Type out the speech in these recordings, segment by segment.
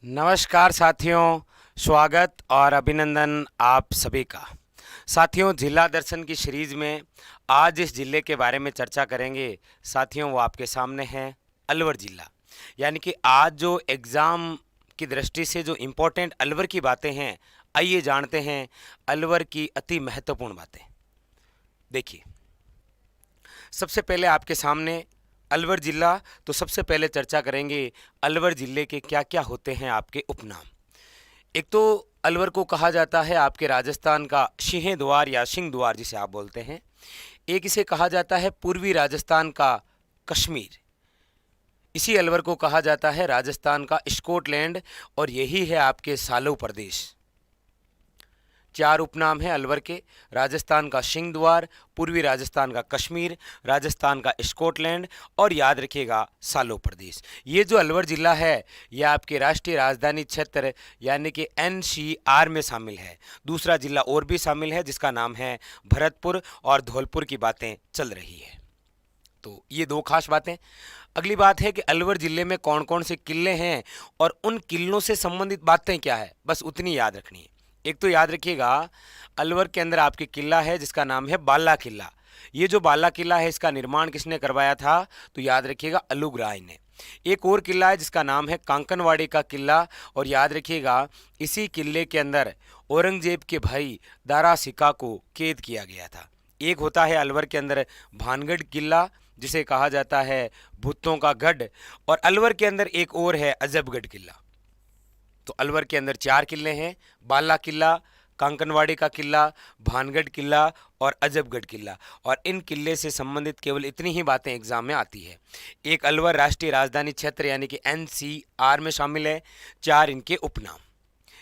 नमस्कार साथियों, स्वागत और अभिनंदन आप सभी का। साथियों, जिला दर्शन की सीरीज में आज इस जिले के बारे में चर्चा करेंगे। साथियों, वो आपके सामने है अलवर जिला। यानी कि आज जो एग्ज़ाम की दृष्टि से जो इम्पोर्टेंट अलवर की बातें हैं, आइए जानते हैं अलवर की अति महत्वपूर्ण बातें। देखिए, सबसे पहले आपके सामने अलवर जिला, तो सबसे पहले चर्चा करेंगे अलवर जिले के क्या क्या होते हैं आपके उपनाम। एक तो अलवर को कहा जाता है आपके राजस्थान का सिंह द्वार या सिंह द्वार जिसे आप बोलते हैं। एक इसे कहा जाता है पूर्वी राजस्थान का कश्मीर। इसी अलवर को कहा जाता है राजस्थान का स्कॉटलैंड, और यही है आपके सालो प्रदेश। चार उपनाम हैं अलवर के: राजस्थान का सिंह द्वार, पूर्वी राजस्थान का कश्मीर, राजस्थान का स्कॉटलैंड और याद रखिएगा सालो प्रदेश। ये जो अलवर जिला है यह आपके राष्ट्रीय राजधानी क्षेत्र यानी कि एनसीआर में शामिल है। दूसरा जिला और भी शामिल है जिसका नाम है भरतपुर, और धौलपुर की बातें चल रही है। तो ये दो खास बातें। अगली बात है कि अलवर जिले में कौन कौन से किले हैं और उन किलों से संबंधित बातें क्या है, बस उतनी याद रखनी है। एक तो याद रखिएगा, अलवर के अंदर आपके किला है जिसका नाम है बाला किला। ये जो बाला किला है इसका निर्माण किसने करवाया था, तो याद रखिएगा अलुग राय ने। एक और किला है जिसका नाम है कांकनवाड़ी का किला, और याद रखिएगा इसी किले के अंदर औरंगजेब के भाई दारा सिका को कैद किया गया था। एक होता है अलवर के अंदर भानगढ़ किला जिसे कहा जाता है भूतों का गढ़, और अलवर के अंदर एक और है अजबगढ़ किला। तो अलवर के अंदर चार किले हैं: बाला किला, कांकनवाड़ी का किला, भानगढ़ किला और अजबगढ़ किला। और इन किले से संबंधित केवल इतनी ही बातें एग्जाम में आती है। एक अलवर राष्ट्रीय राजधानी क्षेत्र यानी कि एनसीआर में शामिल है। चार इनके उपनाम।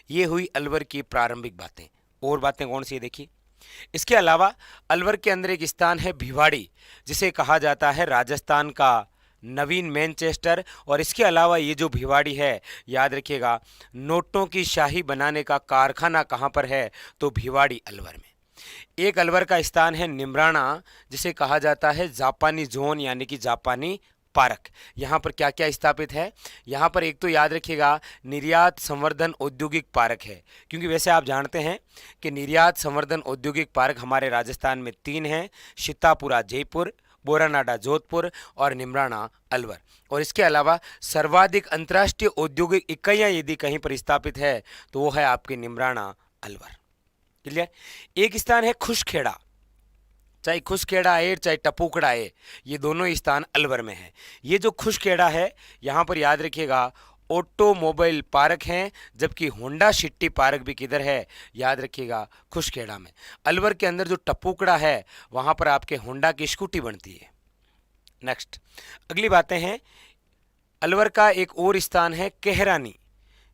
ये हुई अलवर की प्रारंभिक बातें। और बातें कौन सी है देखिए। इसके अलावा अलवर के अंदर एक स्थान है भिवाड़ी, जिसे कहा जाता है राजस्थान का नवीन मैनचेस्टर। और इसके अलावा ये जो भिवाड़ी है, याद रखिएगा नोटों की शाही बनाने का कारखाना कहाँ पर है, तो भिवाड़ी अलवर में। एक अलवर का स्थान है निमराना, जिसे कहा जाता है जापानी जोन यानी कि जापानी पार्क। यहाँ पर क्या क्या स्थापित है, यहाँ पर एक तो याद रखिएगा निर्यात संवर्धन औद्योगिक पार्क है। क्योंकि वैसे आप जानते हैं कि निर्यात संवर्धन औद्योगिक पार्क हमारे राजस्थान में तीन हैं: सीतापुरा जयपुर, बोरानाडा जोधपुर और निमराना अलवर। और इसके अलावा सर्वाधिक अंतर्राष्ट्रीय औद्योगिक इकाइयाँ यदि कहीं पर स्थापित है तो वो है आपके निमराना अलवर। क्लियर। एक स्थान है खुशखेड़ा, चाहे खुशखेड़ा है चाहे टपूकड़ा है, ये दोनों स्थान अलवर में है। ये जो खुशखेड़ा है यहाँ पर याद रखिएगा ऑटोमोबाइल पार्क हैं, जबकि होंडा सिटी पार्क भी किधर है, याद रखिएगा खुशखेड़ा में। अलवर के अंदर जो टपूकड़ा है वहाँ पर आपके होंडा की स्कूटी बनती है। नेक्स्ट अगली बातें हैं, अलवर का एक और स्थान है कहरानी।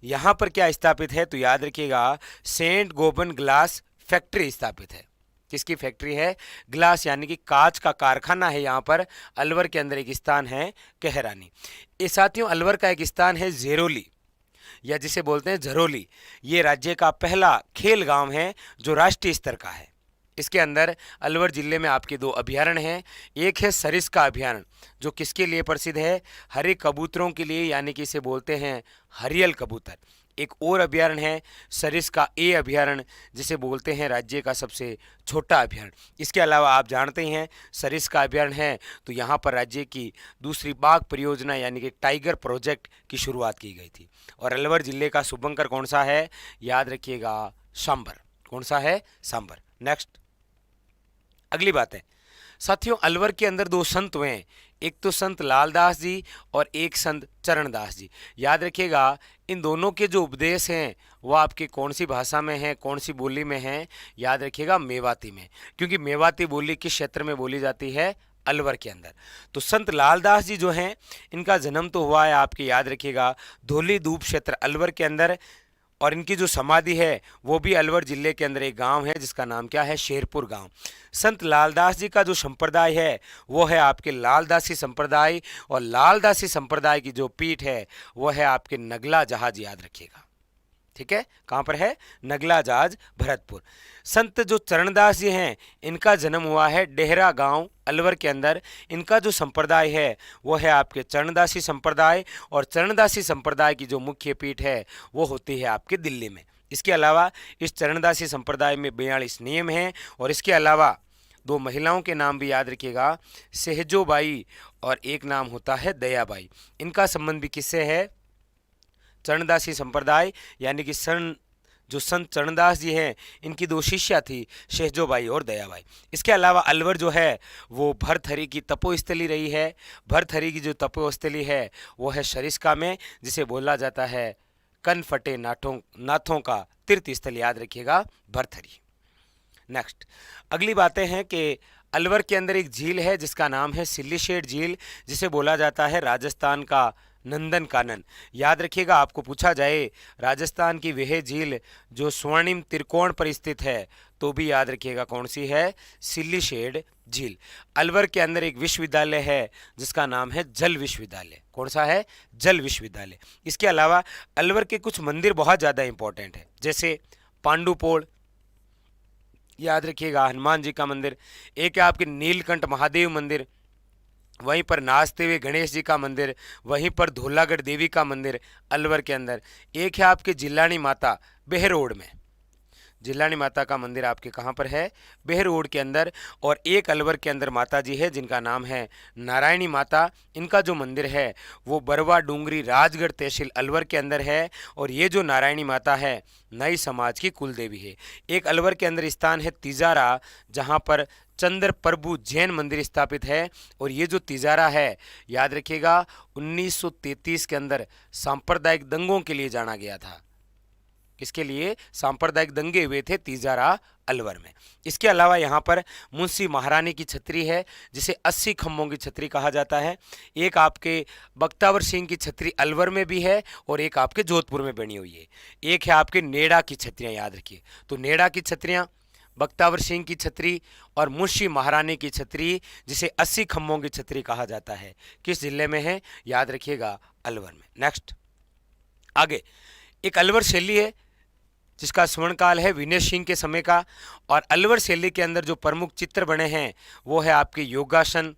यहाँ पर क्या स्थापित है, तो याद रखिएगा सेंट गोबन ग्लास फैक्ट्री स्थापित है। किसकी फैक्ट्री है, ग्लास यानी कि कांच का कारखाना है। यहाँ पर अलवर के अंदर एक स्थान है कहरानी। ये साथियों अलवर का एक स्थान है जेरोली, या जिसे बोलते हैं झरोली। ये राज्य का पहला खेल गांव है जो राष्ट्रीय स्तर का है। इसके अंदर अलवर जिले में आपके दो अभयारण्य हैं। एक है सरिस्का अभयारण्य जो किसके लिए प्रसिद्ध है, हरे कबूतरों के लिए, यानी कि इसे बोलते हैं हरियल कबूतर। एक और अभयारण्य है सरिस्का ए अभयारण्य जिसे बोलते हैं राज्य का सबसे छोटा अभयारण्य। इसके अलावा आप जानते हैं सरिस्का अभयारण्य है तो यहाँ पर राज्य की दूसरी बाघ परियोजना यानी कि टाइगर प्रोजेक्ट की शुरुआत की गई थी। और अलवर जिले का शुभंकर कौन सा है, याद रखिएगा सांबर। कौन सा है, सांबर। नेक्स्ट अगली बात है साथियों, अलवर के अंदर दो संत हुए हैं, एक तो संत लालदास जी और एक संत चरणदास जी। याद रखिएगा इन दोनों के जो उपदेश हैं वो आपके कौन सी भाषा में हैं, कौन सी बोली में हैं, याद रखिएगा मेवाती में। क्योंकि मेवाती बोली किस क्षेत्र में बोली जाती है, अलवर के अंदर। तो संत लालदास जी जो हैं इनका जन्म तो हुआ है आपके, याद रखिएगा धौली दूब क्षेत्र अलवर के अंदर, और इनकी जो समाधि है वो भी अलवर जिले के अंदर एक गांव है जिसका नाम क्या है, शेरपुर गांव। संत लालदास जी का जो संप्रदाय है वो है आपके लालदासी संप्रदाय, और लालदासी संप्रदाय की जो पीठ है वो है आपके नगला जहाज, याद रखिएगा। ठीक है, कहाँ पर है? नगला जाज भरतपुर। संत जो चरणदास जी हैं, इनका जन्म हुआ है डेहरा गांव अलवर के अंदर। इनका जो संप्रदाय है वो है आपके चरणदासी संप्रदाय, और चरणदासी संप्रदाय की जो मुख्य पीठ है वो होती है आपके दिल्ली में। इसके अलावा इस चरणदासी संप्रदाय में 42 नियम हैं, और इसके अलावा 2 महिलाओं के नाम भी याद रखिएगा, सहजोबाई और एक नाम होता है दयाबाई। इनका संबंध भी किससे है? चरणदासी संप्रदाय यानी कि जो संत चरणदास जी हैं, इनकी 2 शिष्या थी, सहजोबाई और दयाबाई। इसके अलावा अलवर जो है वो भरथरी की तपोस्थली रही है। भरथरी की जो तपोस्थली है वो है सरिस्का में, जिसे बोला जाता है कन फटे नाथों का तीर्थ स्थल, याद रखिएगा भरथरी। नेक्स्ट, अगली बातें हैं कि अलवर के अंदर एक झील है जिसका नाम है सिल्लीशेठ झील, जिसे बोला जाता है राजस्थान का नंदन कानन। याद रखिएगा, आपको पूछा जाए राजस्थान की वह झील जो स्वर्णिम त्रिकोण पर स्थित है, तो भी याद रखिएगा कौन सी है? सिल्लीशेठ झील। अलवर के अंदर एक विश्वविद्यालय है जिसका नाम है जल विश्वविद्यालय। कौन सा है? जल विश्वविद्यालय। इसके अलावा अलवर के कुछ मंदिर बहुत ज़्यादा इंपॉर्टेंट है, जैसे पांडुपोल, याद रखिएगा हनुमान जी का मंदिर। एक है आपके नीलकंठ महादेव मंदिर, वहीं पर नाचते हुए गणेश जी का मंदिर, वहीं पर धौलागढ़ देवी का मंदिर अलवर के अंदर। एक है आपके जिलानी माता बेहरोड में, जिलानी माता का मंदिर आपके कहाँ पर है? बेहरोड के अंदर। और एक अलवर के अंदर माता जी है जिनका नाम है नारायणी माता। इनका जो मंदिर है वो बरवा डूंगरी राजगढ़ तहसील अलवर के अंदर है, और ये जो नारायणी माता है नई समाज की कुल देवी है। एक अलवर के अंदर स्थान है तिजारा, जहाँ पर चंद्र प्रभु जैन मंदिर स्थापित है, और ये जो तिजारा है याद रखिएगा 1933 के अंदर सांप्रदायिक दंगों के लिए जाना गया था। किसके लिए? सांप्रदायिक दंगे हुए थे तिजारा अलवर में। इसके अलावा यहाँ पर मुंशी महारानी की छतरी है जिसे 80 खम्भों की छतरी कहा जाता है। एक आपके बख्तावर सिंह की छतरी अलवर में भी है, और एक आपके जोधपुर में बनी हुई है। एक है आपके नेड़ा की छतरियाँ, याद रखिए। तो नेड़ा की छतरियाँ, बख्तावर सिंह की छतरी और मुंशी महारानी की छतरी, जिसे 80 खम्भों की छतरी कहा जाता है, किस जिले में है? याद रखिएगा अलवर में। नेक्स्ट, आगे एक अलवर शैली है जिसका स्वर्णकाल है विनय सिंह के समय का, और अलवर शैली के अंदर जो प्रमुख चित्र बने हैं वो है आपके योगासन,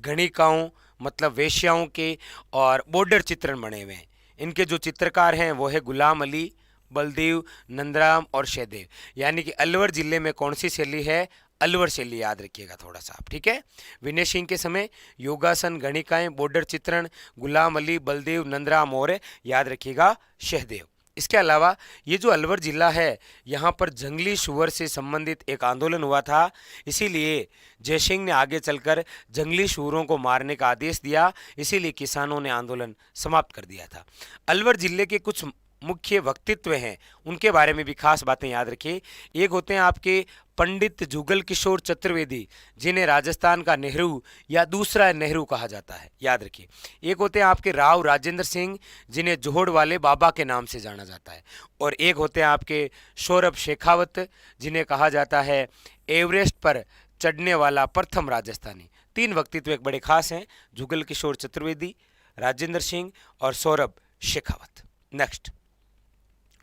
गणिकाओं मतलब वेश्याओं के, और बॉर्डर चित्रण बने हुए हैं। इनके जो चित्रकार हैं वो है गुलाम अली, बलदेव, नंदराम और सहदेव। यानी कि अलवर जिले में कौन सी शैली है? अलवर शैली, याद रखिएगा थोड़ा सा आप, ठीक है। विनय सिंह के समय योगासन, गणिकाएं, बॉर्डर चित्रण, गुलाम अली, बलदेव, नंदराम और याद रखिएगा सहदेव। इसके अलावा ये जो अलवर जिला है यहाँ पर जंगली सुअर से संबंधित एक आंदोलन हुआ था, इसीलिए जयसिंह ने आगे चलकर जंगली सुअरों को मारने का आदेश दिया, इसीलिए किसानों ने आंदोलन समाप्त कर दिया था। अलवर जिले के कुछ मुख्य व्यक्तित्व हैं, उनके बारे में भी खास बातें याद रखिए। एक होते हैं आपके पंडित जुगल किशोर चतुर्वेदी, जिन्हें राजस्थान का नेहरू या दूसरा नेहरू कहा जाता है, याद रखिए। एक होते हैं आपके राव राजेंद्र सिंह, जिन्हें जोहड़ वाले बाबा के नाम से जाना जाता है। और एक होते हैं आपके सौरभ शेखावत, जिन्हें कहा जाता है एवरेस्ट पर चढ़ने वाला प्रथम राजस्थानी। 3 व्यक्तित्व एक बड़े खास हैं, जुगल किशोर चतुर्वेदी, राजेंद्र सिंह और सौरभ शेखावत। नेक्स्ट,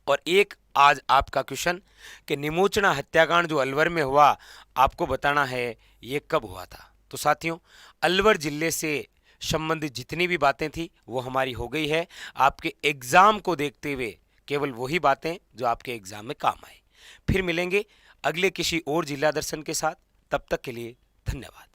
और एक आज आपका क्वेश्चन कि निमोचना हत्याकांड जो अलवर में हुआ, आपको बताना है ये कब हुआ था। तो साथियों, अलवर जिले से संबंधित जितनी भी बातें थी वो हमारी हो गई है। आपके एग्जाम को देखते हुए केवल वही बातें जो आपके एग्जाम में काम आए। फिर मिलेंगे अगले किसी और जिला दर्शन के साथ, तब तक के लिए धन्यवाद।